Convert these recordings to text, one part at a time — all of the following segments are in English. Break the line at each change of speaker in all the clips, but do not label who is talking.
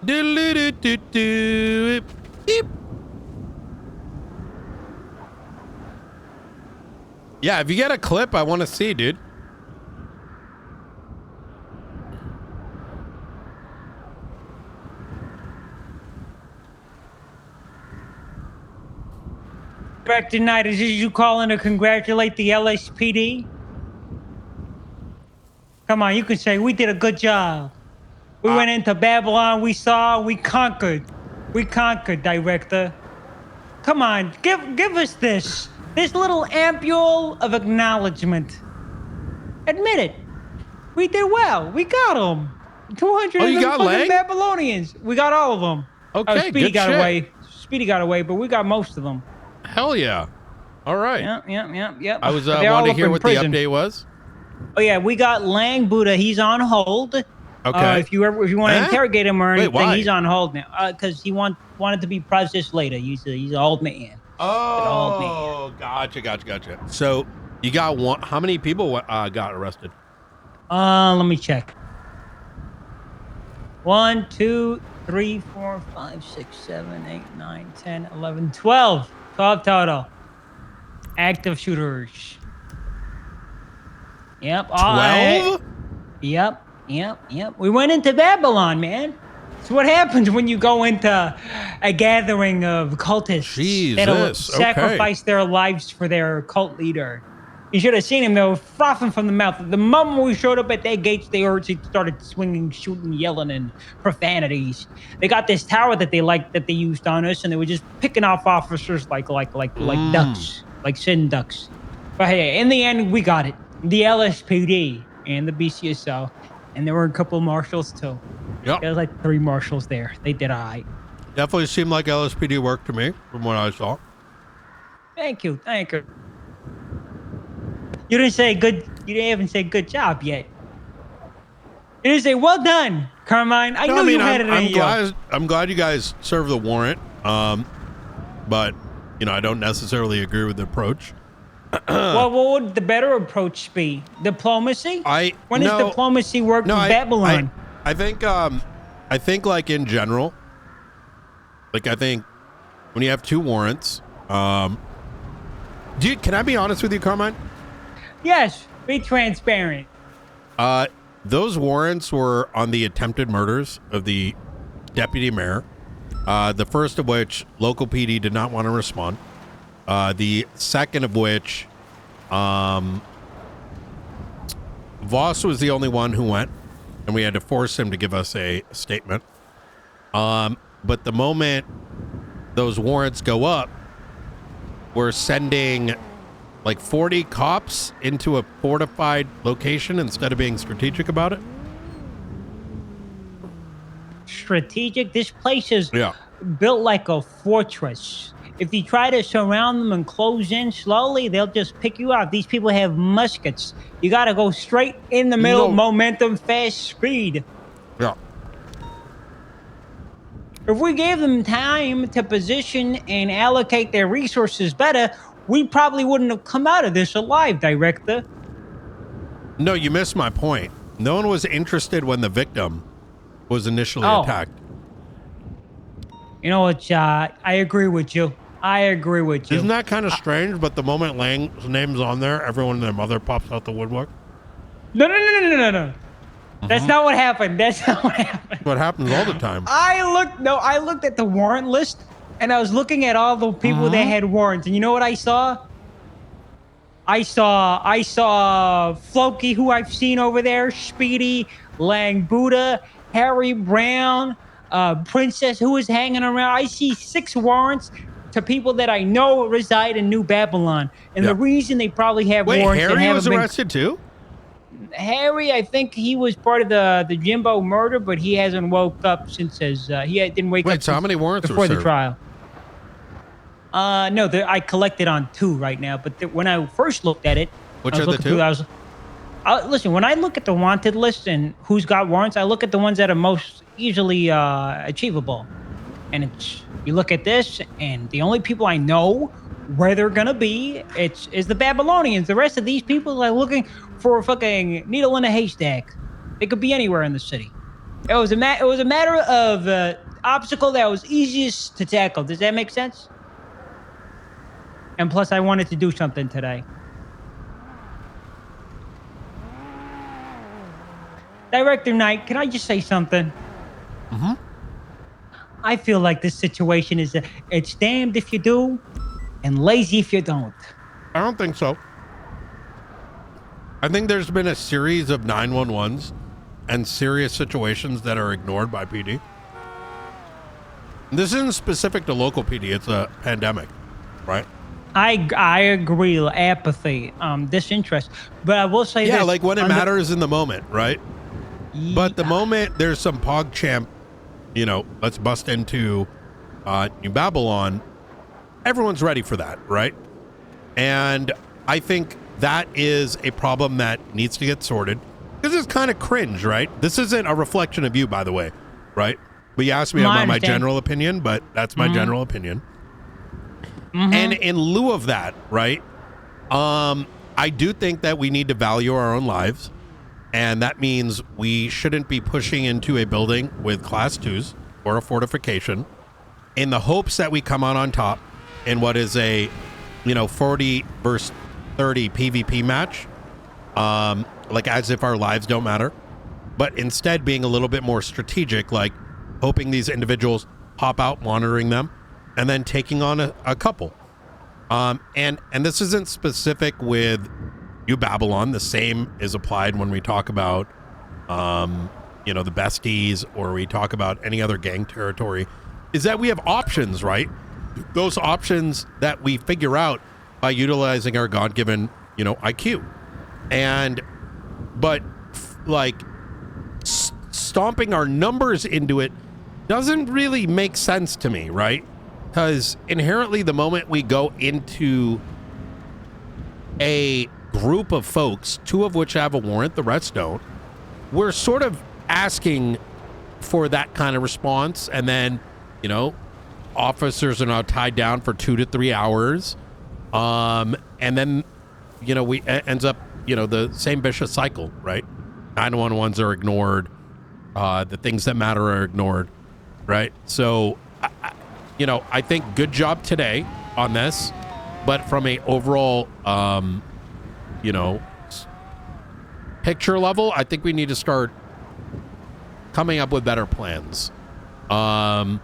Do-do-do-do-do. Beep. Yeah, if you get a clip, I want to see, dude.
Back tonight, is this you calling to congratulate the LSPD? Come on, you can say we did a good job. We went into Babylon, we saw, we conquered. We conquered, director. Come on, give us this little ampule of acknowledgement. Admit it. We did well. We got them. 200
Oh,
of
you
them
got
fucking
Lang?
Babylonians. We got all of them.
Okay,
Speedy
good
got
shit.
away. Speedy got away, but we got most of them.
Hell yeah. All right.
Yep.
I was
They're all
wanting to
up
hear
in
what
prison.
the update was.
Oh yeah, we got Lang Buddha. He's on hold.
Okay.
If you want to interrogate him or
Wait,
anything,
why?
he's on hold now. Because he wanted to be processed later. He's an old man.
Oh, gotcha. So you got one. How many people got arrested?
Let me check. 1, 2, 3, 4, 5, 6, 7, 8, 9, 10, 11, 12. 12 total. Active shooters. Yep.
12?
Yep. We went into Babylon, man. It's what happens when you go into a gathering of cultists that'll sacrifice their lives for their cult leader. You should have seen him. They were frothing from the mouth. The moment we showed up at their gates, they started swinging, shooting, yelling, and profanities. They got this tower that they used on us, and they were just picking off officers like ducks, like sitting ducks. But hey, in the end, we got it. The LSPD and the BCSO, and there were a couple of marshals too.
Yep.
There was like 3 marshals there. They did all right.
Definitely seemed like LSPD work to me from what I saw.
Thank you. You didn't say good. You didn't even say good job yet. You didn't say well done, Carmine. I knew you had it in you.
I'm glad you guys served the warrant. But I don't necessarily agree with the approach.
Well, what would the better approach be? Diplomacy? When does diplomacy work with Babylon?
I think like in general, like I think when you have 2 warrants, can I be honest with you, Carmine?
Yes, be transparent.
Those warrants were on the attempted murders of the deputy mayor. The first of which local PD did not want to respond. The second of which, Voss was the only one who went, and we had to force him to give us a statement. But the moment those warrants go up, we're sending like 40 cops into a fortified location instead of being strategic about it.
Strategic? This place is built like a fortress. If you try to surround them and close in slowly, they'll just pick you out. These people have muskets. You got to go straight in the middle, momentum, fast speed.
Yeah.
If we gave them time to position and allocate their resources better, we probably wouldn't have come out of this alive, director.
No, you missed my point. No one was interested when the victim was initially attacked.
You know what, I agree with you.
Isn't that kind of strange? But the moment Lang's name's on there, everyone and their mother pops out the woodwork.
No. That's not what happened.
What happens all the time.
I looked at the warrant list, and I was looking at all the people that had warrants, and you know what I saw? I saw Floki, who I've seen over there, Speedy, Lang Buddha, Harry Brown, Princess, who was hanging around. I see 6 warrants to people that I know reside in New Babylon, and the reason they probably have warrants.
Wait, Harry was arrested too?
Harry, I think he was part of the Jimbo murder, but he hasn't woke up since he didn't wake up.
Wait, so how many warrants
before
were
the trial? No, I collected on 2 right now. But when I first looked at it,
which are the 2?
Listen, when I look at the wanted list and who's got warrants, I look at the ones that are most easily achievable. And you look at this, and the only people I know where they're gonna be, is the Babylonians. The rest of these people are looking for a fucking needle in a haystack. They could be anywhere in the city. It was a matter of obstacle that was easiest to tackle. Does that make sense? And plus, I wanted to do something today. Director Knight, can I just say something?
Mm-hmm.
I feel like this situation is it's damned if you do and lazy if you don't.
I don't think so. I think there's been a series of 911s and serious situations that are ignored by PD. This isn't specific to local PD. It's a pandemic, right?
I agree. Apathy, disinterest. But I will say
this. Like when it matters in the moment, right?
Yeah.
But the moment there's some PogChamp, let's bust into New Babylon, everyone's ready for that, right? And I think that is a problem that needs to get sorted. This is kind of cringe, right? This isn't a reflection of you, by the way, right? But you asked me about my general opinion, but that's my general opinion. Mm-hmm. And in lieu of that, right, I do think that we need to value our own lives. And that means we shouldn't be pushing into a building with class 2s or a fortification in the hopes that we come out on top in what is a, 40 versus 30 PvP match. Like as if our lives don't matter, but instead being a little bit more strategic, like hoping these individuals pop out, monitoring them, and then taking on a couple. And this isn't specific with New Babylon. The same is applied when we talk about, the besties, or we talk about any other gang territory, is that we have options, right? Those options that we figure out by utilizing our God-given, IQ. But stomping our numbers into it doesn't really make sense to me, right? Because inherently the moment we go into a group of folks, 2 of which have a warrant, the rest don't, we're sort of asking for that kind of response. And then, officers are now tied down for 2 to 3 hours. And then, we ends up, the same vicious cycle, right? 911s are ignored. The things that matter are ignored, right? So, I think good job today on this, but from a overall, picture level, I think we need to start coming up with better plans. I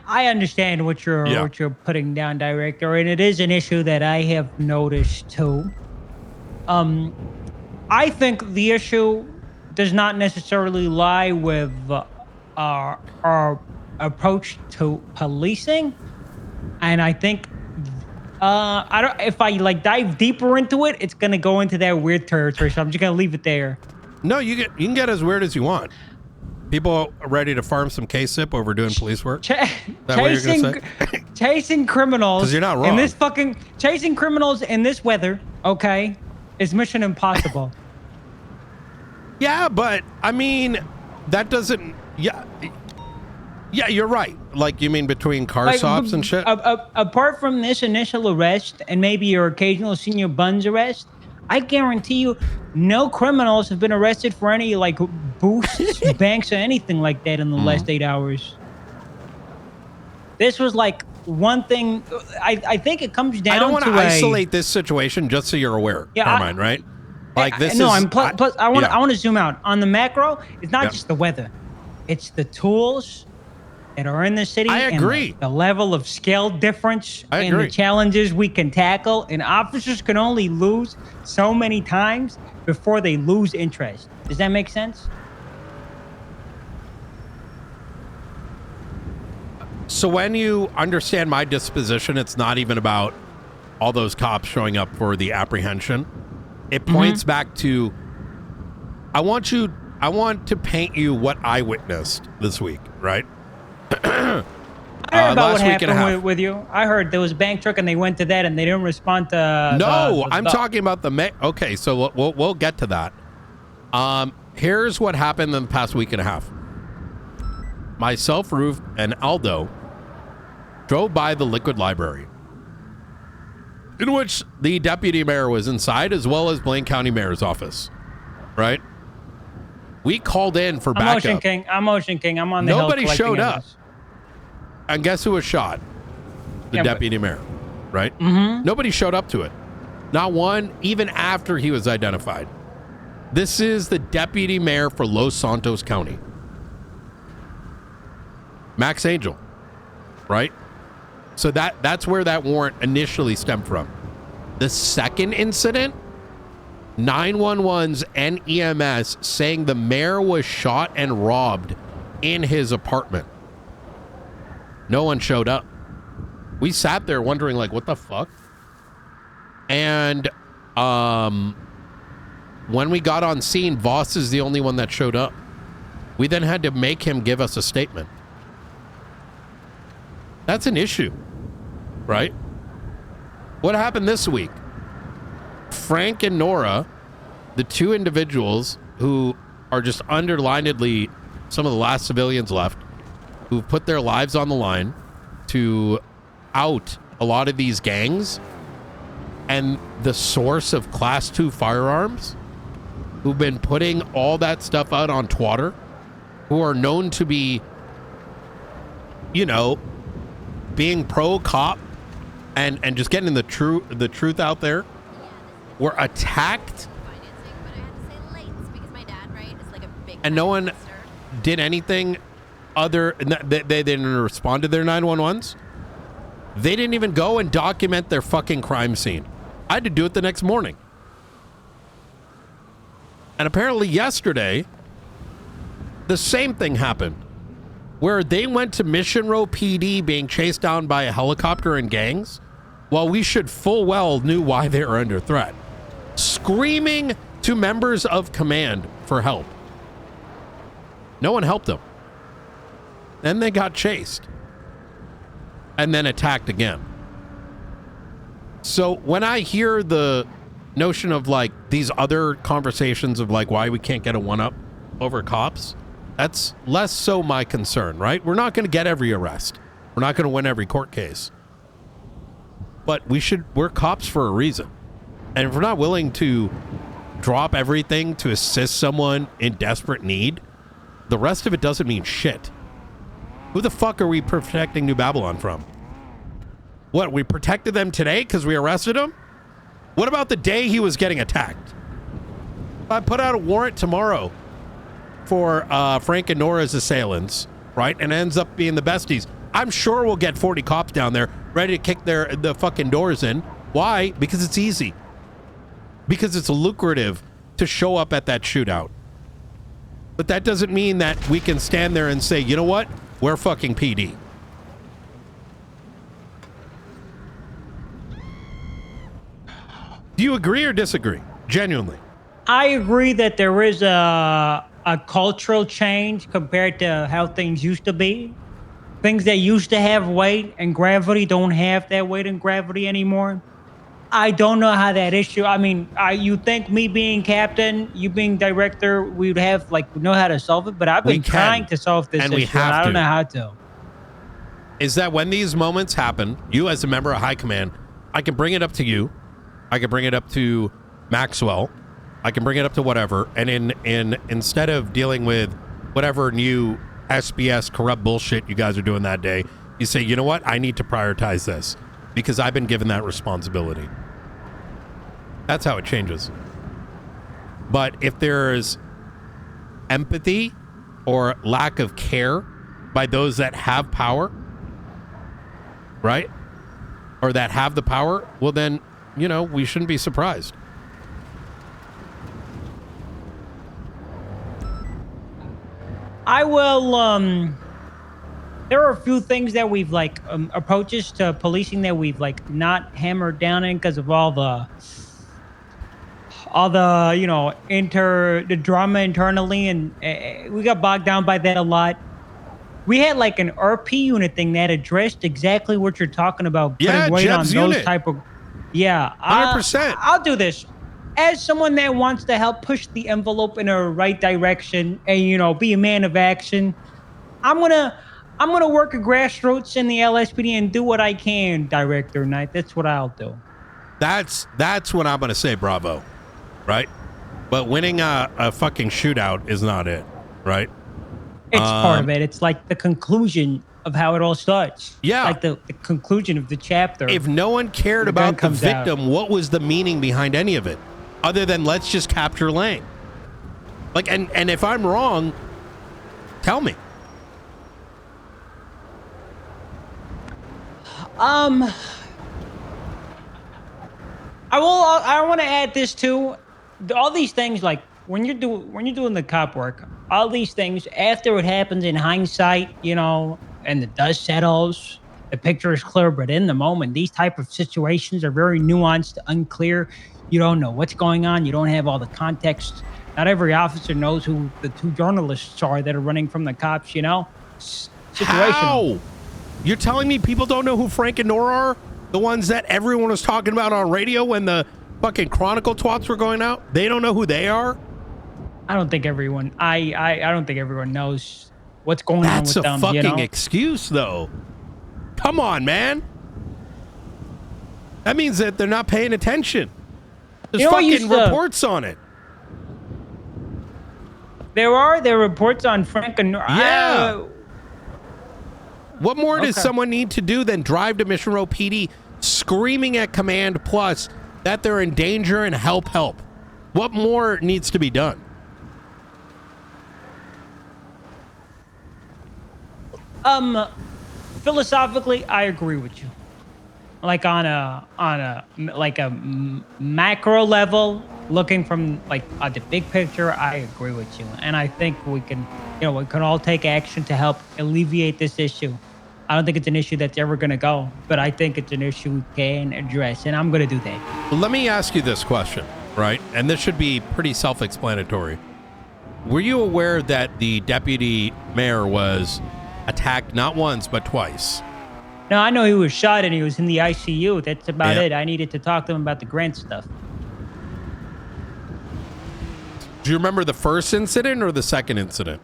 understand what you're putting down, Director, and it is an issue that I have noticed too. I think the issue does not necessarily lie with our approach to policing, and I think if I dive deeper into it, it's gonna go into that weird territory. So I'm just gonna leave it there.
No, you can get as weird as you want. People are ready to farm some K-SIP over doing police work.
Chasing criminals.
Because you're not wrong.
Chasing criminals in this weather, okay, is mission impossible.
Yeah, but I mean, that doesn't. Yeah, you're right. Like, you mean between car stops and shit?
Apart from this initial arrest and maybe your occasional senior buns arrest, I guarantee you no criminals have been arrested for any boosts, banks, or anything like that in the last 8 hours. This was one thing. I think it comes down to I
don't want to isolate this situation, just so you're aware, Carmine, right?
Plus I want to zoom out. On the macro, it's not just the weather. It's the tools that are in the city.
I agree.
And the level of scale difference and the challenges we can tackle. And officers can only lose so many times before they lose interest. Does that make sense?
So when you understand my disposition, it's not even about all those cops showing up for the apprehension. It points back to, I want to paint you what I witnessed this week, right?
I heard about what happened with you. I heard there was a bank truck and they went to that and they didn't respond to.
No, I'm talking about okay, so we'll get to that. Here's what happened in the past week and a half. Myself, Roof, and Aldo drove by the Liquid Library, in which the deputy mayor was inside, as well as Blaine County Mayor's office, right? We called in for backup.
I'm Ocean King. I'm on the hill.
Nobody showed up. And guess who was shot? The deputy mayor, right?
Mm-hmm.
Nobody showed up to it. Not one, even after he was identified. This is the deputy mayor for Los Santos County. Max Angel, right? So that's where that warrant initially stemmed from. The second incident, 911's and EMS saying the mayor was shot and robbed in his apartment. No one showed up. We sat there wondering, like, what the fuck? And when we got on scene, Voss is the only one that showed up. We then had to make him give us a statement. That's an issue, right? What happened this week? Frank and Nora, the two individuals who are just underlinedly some of the last civilians left, who put their lives on the line to out a lot of these gangs and the source of class 2 firearms, who've been putting all that stuff out on Twitter, who are known to be, you know, being pro-cop and just getting the truth out there, were attacked, and no one did anything other. They didn't respond to their 911s. They didn't even go and document their fucking crime scene. I had to do it the next morning. And apparently yesterday, the same thing happened, where they went to Mission Row PD being chased down by a helicopter and gangs, while we should full well knew why they were under threat, screaming to members of command for help. No one helped them. Then they got chased and then attacked again. So when I hear the notion of like these other conversations of like why we can't get a one-up over cops, that's less so my concern, right? We're not going to get every arrest. We're not going to win every court case. But we're cops for a reason. And if we're not willing to drop everything to assist someone in desperate need, the rest of it doesn't mean shit. Who the fuck are we protecting New Babylon from? What, we protected them today because we arrested him? What about the day he was getting attacked? If I put out a warrant tomorrow for Frank and Nora's assailants, right, and it ends up being the besties, I'm sure we'll get 40 cops down there ready to kick the fucking doors in. Why? Because it's easy. Because it's lucrative to show up at that shootout. But that doesn't mean that we can stand there and say, you know what? We're fucking PD. Do you agree or disagree? Genuinely.
I agree that there is a cultural change compared to how things used to be. Things that used to have weight and gravity don't have that weight and gravity anymore. I don't know how that issue, I mean, you think me being captain, you being director, we'd have, like, know how to solve it, but I've been trying to solve this issue, and I don't know how to.
Is that when these moments happen, you as a member of High Command, I can bring it up to you, I can bring it up to Maxwell, I can bring it up to whatever, and instead of dealing with whatever new SBS corrupt bullshit you guys are doing that day, you say, you know what, I need to prioritize this, because I've been given that responsibility. That's how it changes. But if there's empathy or lack of care by those that have power, right? Or that have the power, well then, you know, we shouldn't be surprised.
I will, there are a few things that we've like approaches to policing that we've like not hammered down in because of all the you know the drama internally, and we got bogged down by that a lot. We had like an RP unit thing that addressed exactly what you're talking about.
Yeah,
weight
Jeb's
on those
unit.
type of
100%.
I'll do this. As someone that wants to help push the envelope in a right direction and, you know, be a man of action, I'm gonna work a grassroots in the LSPD and do what I can, Director Knight. That's what I'll do.
That's what I'm gonna say, bravo. Right? But winning a fucking shootout is not it, right?
It's part of it. It's like the conclusion of how it all starts.
Yeah.
Like the conclusion of the chapter.
If no one cared about the victim, what was the meaning behind any of it? Other than let's just capture Lang. Like, and if I'm wrong, tell me.
I want to add this too. All these things, like when you're doing the cop work, all these things after it happens in hindsight, you know, and the dust settles, the picture is clear. But in the moment, these type of situations are very nuanced, unclear. You don't know what's going on. You don't have all the context. Not every officer knows who the two journalists are that are running from the cops. You know, situational.
How? You're telling me people don't know who Frank and Nora are? The ones that everyone was talking about on radio when the fucking Chronicle twats were going out? They don't know who they are?
I don't think everyone. I don't think everyone knows what's going on with them.
That's a fucking
you know?
excuse, though. Come on, man. That means that they're not paying attention. There's fucking reports on it.
There are reports on Frank and Nora.
Yeah. What more does someone need to do than drive to Mission Row PD screaming at Command Plus that they're in danger and help? What more needs to be done?
Philosophically, I agree with you. Like on a macro level, looking from like the big picture, I agree with you, and I think we can all take action to help alleviate this issue. I don't think it's an issue that's ever going to go, but I think it's an issue we can address, and I'm going to do that.
Well, let me ask you this question, right? And this should be pretty self-explanatory. Were you aware that the deputy mayor was attacked not once but twice?
No, I know he was shot and he was in the ICU. That's about it. I needed to talk to him about the grant stuff.
Do you remember the first incident or the second incident?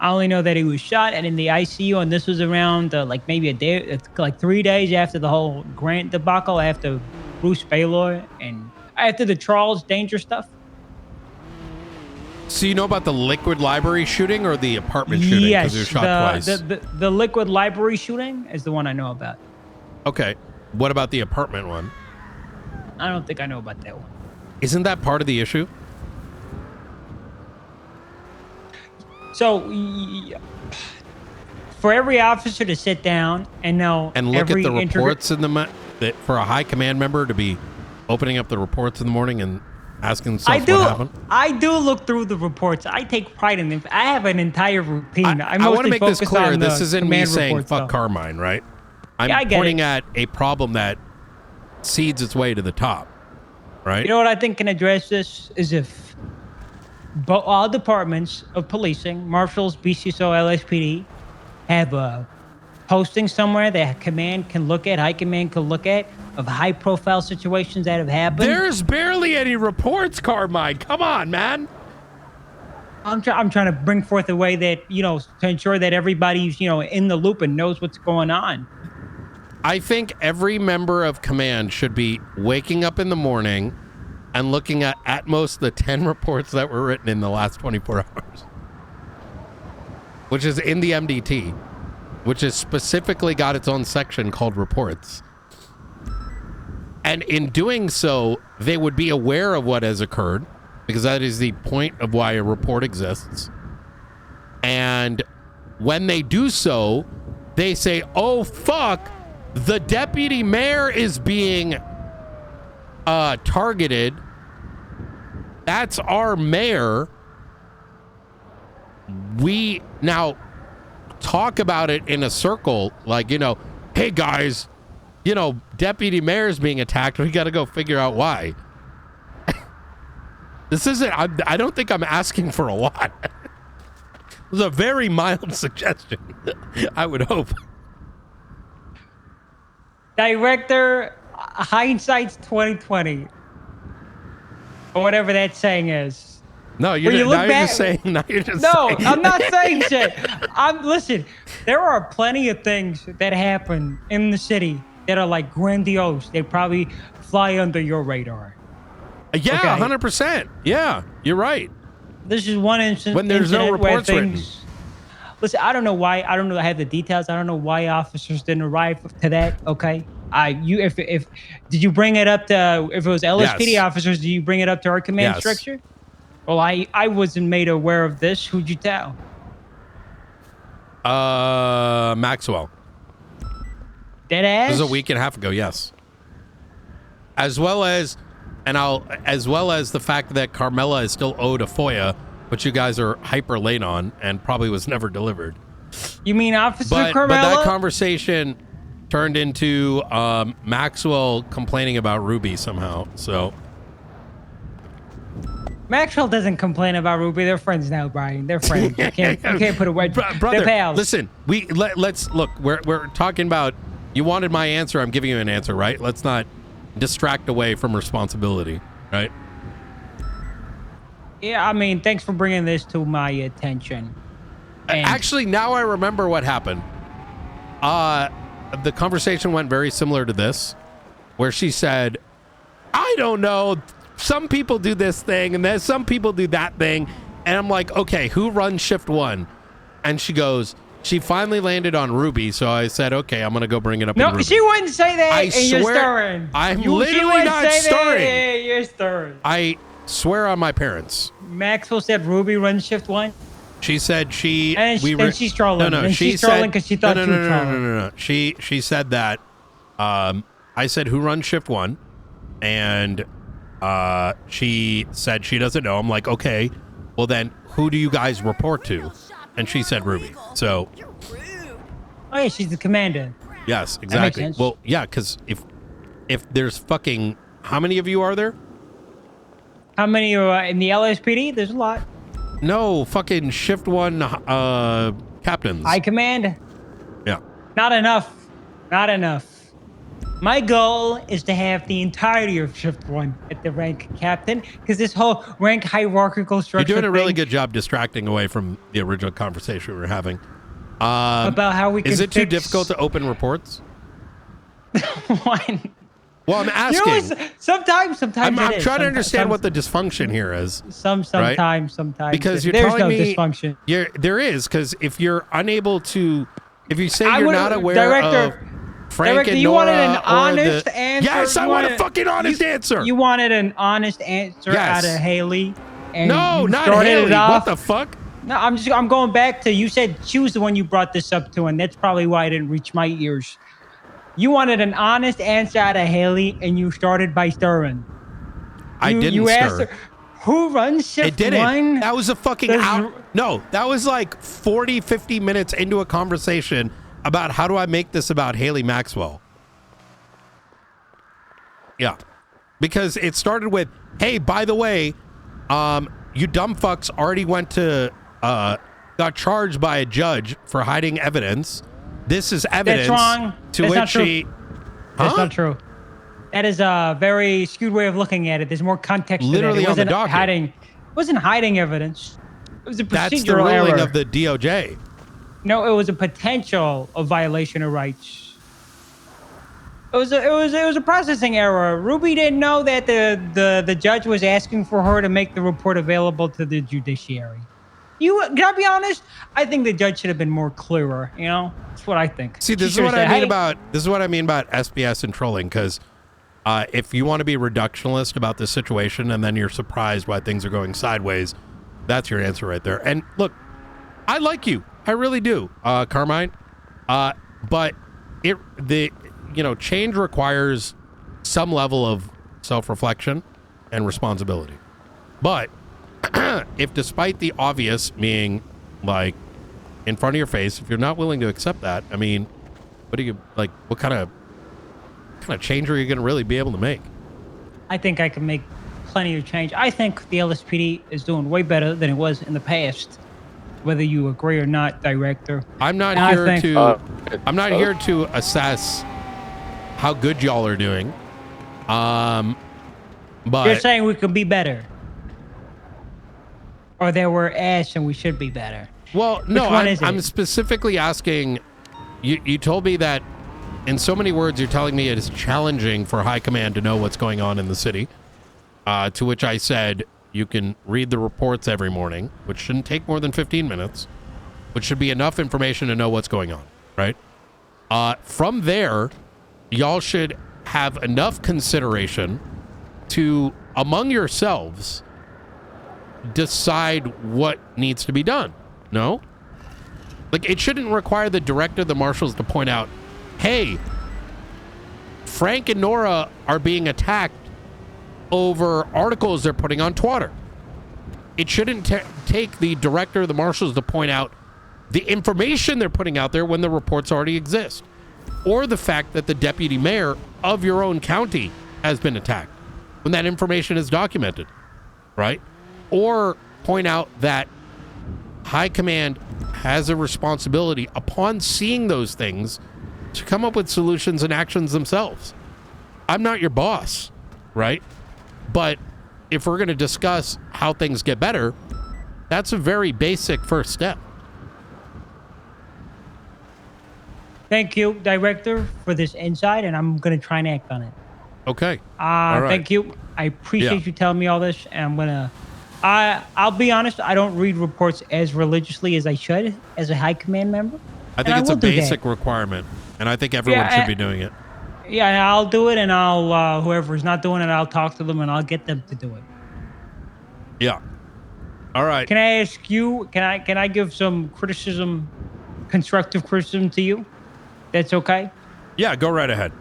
I only know that he was shot and in the ICU, and this was around like maybe a day, like 3 days after the whole grant debacle, after Bruce Baylor and after the Charles Danger stuff.
So you know about the Liquid Library shooting or the apartment shooting?
Yes,
he was shot twice.
The Liquid Library shooting is the one I know about.
Okay. What about the apartment one?
I don't think I know about that one.
Isn't that part of the issue?
So, for every officer to sit down and know
and look at the reports in for a high command member to be opening up the reports in the morning and asking themselves what happened?
I do look through the reports. I take pride in them. I have an entire routine. I
want to make this clear. This isn't me saying
reports,
fuck Carmine, right? I'm pointing at a problem that seeds its way to the top, right?
You know what I think can address this is if all departments of policing, marshals, BCSO, LSPD, have a posting somewhere that command can look at, high command can look at, of high-profile situations that have happened.
There's barely any reports, Carmine. Come on, man.
I'm trying to bring forth a way that, to ensure that everybody's, in the loop and knows what's going on.
I think every member of command should be waking up in the morning and looking at most the 10 reports that were written in the last 24 hours, which is in the MDT, which has specifically got its own section called reports. And in doing so, they would be aware of what has occurred, because that is the point of why a report exists. And when they do so, they say, oh, fuck, the deputy mayor is being targeted. That's our mayor. We now talk about it in a circle, like, hey guys, deputy mayor's being attacked. We got to go figure out why. This isn't, I don't think I'm asking for a lot. It was a very mild suggestion, I would hope.
Director, hindsight's 2020. Or whatever that saying is.
No, you're just saying.
No, I'm not saying shit. Listen, there are plenty of things that happen in the city that are like grandiose. They probably fly under your radar.
Yeah,
okay?
100%. Yeah, you're right.
This is one instance
when there's no reports written.
Listen, I don't know why. I don't know. I have the details. I don't know why officers didn't arrive to that. Okay. If did you bring it up to, if it was LSPD
Yes.
officers, did you bring it up to our command structure? Well, I wasn't made aware of this. Who'd you tell?
Maxwell.
Dead ass?
This is a week and a half ago, yes. As well as the fact that Carmela is still owed a FOIA, which you guys are hyper late on and probably was never delivered.
You mean Officer Carmela?
But that conversation turned into Maxwell complaining about Ruby somehow. So
Maxwell doesn't complain about Ruby. They're friends now, Brian. They're friends. You can't put a wedge.
Brother,
they're pals.
listen. Let's look. We're talking about. You wanted my answer. I'm giving you an answer, right? Let's not distract away from responsibility, right?
Yeah, I mean, thanks for bringing this to my attention. And
actually, now I remember what happened. The conversation went very similar to this, where she said, I don't know, some people do this thing, and then some people do that thing. And I'm like, okay, who runs shift 1? And she goes, she finally landed on Ruby, so I said, okay, I'm going to go bring it up.
No, she wouldn't say that, and you're stirring.
I'm literally not stirring.
Yeah, you're stirring.
I swear on my parents.
Maxwell said Ruby runs shift 1?
She said she...
And she's trolling.
No,
she's trolling because she thought you were trolling.
No. She said that. I said, who runs shift 1? And she said she doesn't know. I'm like, okay, well then, who do you guys report to? And she said Ruby. So...
Oh yeah, she's the commander.
Yes, exactly. Well, yeah, because if there's fucking... How many of you are there?
How many are in the LSPD? There's a lot.
No, fucking shift 1 captains.
High command?
Yeah.
Not enough. Not enough. My goal is to have the entirety of shift 1 at the rank captain, because this whole rank hierarchical structure
You're doing a really good job distracting away from the original conversation we were having.
About how we can
Is it too difficult to open reports?
Why?
Well, I'm asking.
You know, sometimes
I'm trying to understand what the dysfunction here is.
Sometimes.
Because you're
there's
telling
no
me
dysfunction.
There is, because if you're unable to, if you say you're not aware of Frank
Director,
and
you
Nora,
wanted an honest answer.
Yes, I want a fucking honest answer.
You wanted an honest answer out of Haley. And
no, not Haley. What the fuck?
No, I'm going back to, you said she was the one you brought this up to, and that's probably why it didn't reach my ears. You wanted an honest answer out of Haley, and you started by stirring.
I didn't
you
stir.
Asked her, who runs shift 1?
It didn't. That was a fucking hour. No, that was like 40, 50 minutes into a conversation about how do I make this about Haley Maxwell. Yeah. Because it started with, hey, by the way, you dumb fucks already went to, got charged by a judge for hiding evidence. This is evidence.
That's wrong.
To which she...
That's not true. That is a very skewed way of looking at it. There's more context
literally
to that.
On the docket.
It wasn't hiding evidence. It was a procedural
That's the ruling
error.
of the DOJ.
No, it was a potential of violation of rights. It was a processing error. Ruby didn't know that the judge was asking for her to make the report available to the judiciary. Can I be honest? I think the judge should have been more clearer. You know, that's what I think.
See, this is what I mean about SBS and trolling. Because if you want to be reductionist about this situation, and then you're surprised why things are going sideways, that's your answer right there. And look, I like you, I really do, Carmine. But change requires some level of self-reflection and responsibility. But if despite the obvious being like in front of your face, if you're not willing to accept that, I mean, what do you like? What kind of change are you going to really be able to make?
I think I can make plenty of change. I think the LSPD is doing way better than it was in the past. Whether you agree or not, Director.
I'm not here to assess how good y'all are doing. But
you're saying we could be better. Or that we're ass and we should be better.
Well, no, I'm specifically asking, you told me that in so many words, you're telling me it is challenging for high command to know what's going on in the city. To which I said, you can read the reports every morning, which shouldn't take more than 15 minutes, which should be enough information to know what's going on, right? From there, y'all should have enough consideration to, among yourselves, decide what needs to be done. No? Like, it shouldn't require the director of the marshals to point out, hey, Frank and Nora are being attacked over articles they're putting on Twitter. It shouldn't take the director of the marshals to point out the information they're putting out there when the reports already exist, or the fact that the deputy mayor of your own county has been attacked when that information is documented, right? Or point out that high command has a responsibility upon seeing those things to come up with solutions and actions themselves. I'm not your boss, right? But if we're going to discuss how things get better, that's a very basic first step.
Thank you, Director, for this insight, and I'm going to try and act on it.
Okay. All right.
Thank you. I appreciate you telling me all this, and I'm going to... I'll be honest, I don't read reports as religiously as I should as a high command member.
I think it's a basic requirement, and I think everyone should be doing it.
Yeah, I'll do it, and I'll whoever's not doing it, I'll talk to them, and I'll get them to do it.
Yeah. All right.
Can I ask you? Can I give some criticism, constructive criticism to you? That's okay.
Yeah, go right ahead.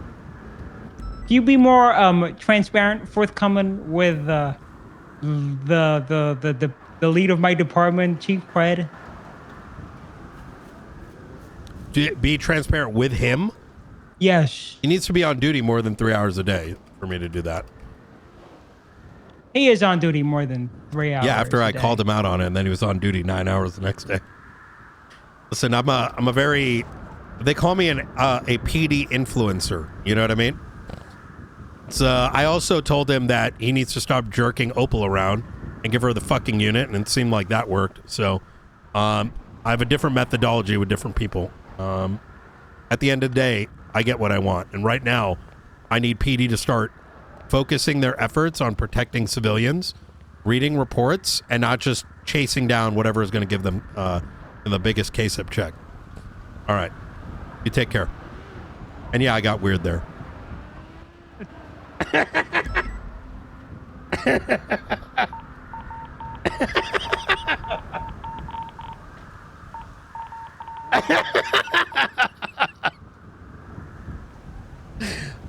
Can you be more transparent, forthcoming with the lead of my department, Chief Pred?
Be transparent with him?
Yes.
He needs to be on duty more than 3 hours a day for me to do that.
He is on duty more than 3 hours.
Yeah, after I called him out on it, and then he was on duty 9 hours the next day. Listen, I'm a very, they call me a PD influencer. You know what I mean? So I also told him that he needs to stop jerking Opal around and give her the fucking unit, and it seemed like that worked. So I have a different methodology with different people. At the end of the day, I get what I want. And right now, I need PD to start focusing their efforts on protecting civilians, reading reports, and not just chasing down whatever is going to give them the biggest case-up check. All right. You take care. And yeah, I got weird there.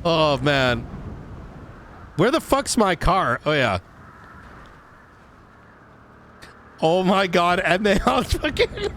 Oh, man. Where the fuck's my car? Oh, yeah. Oh, my God. And they all fucking...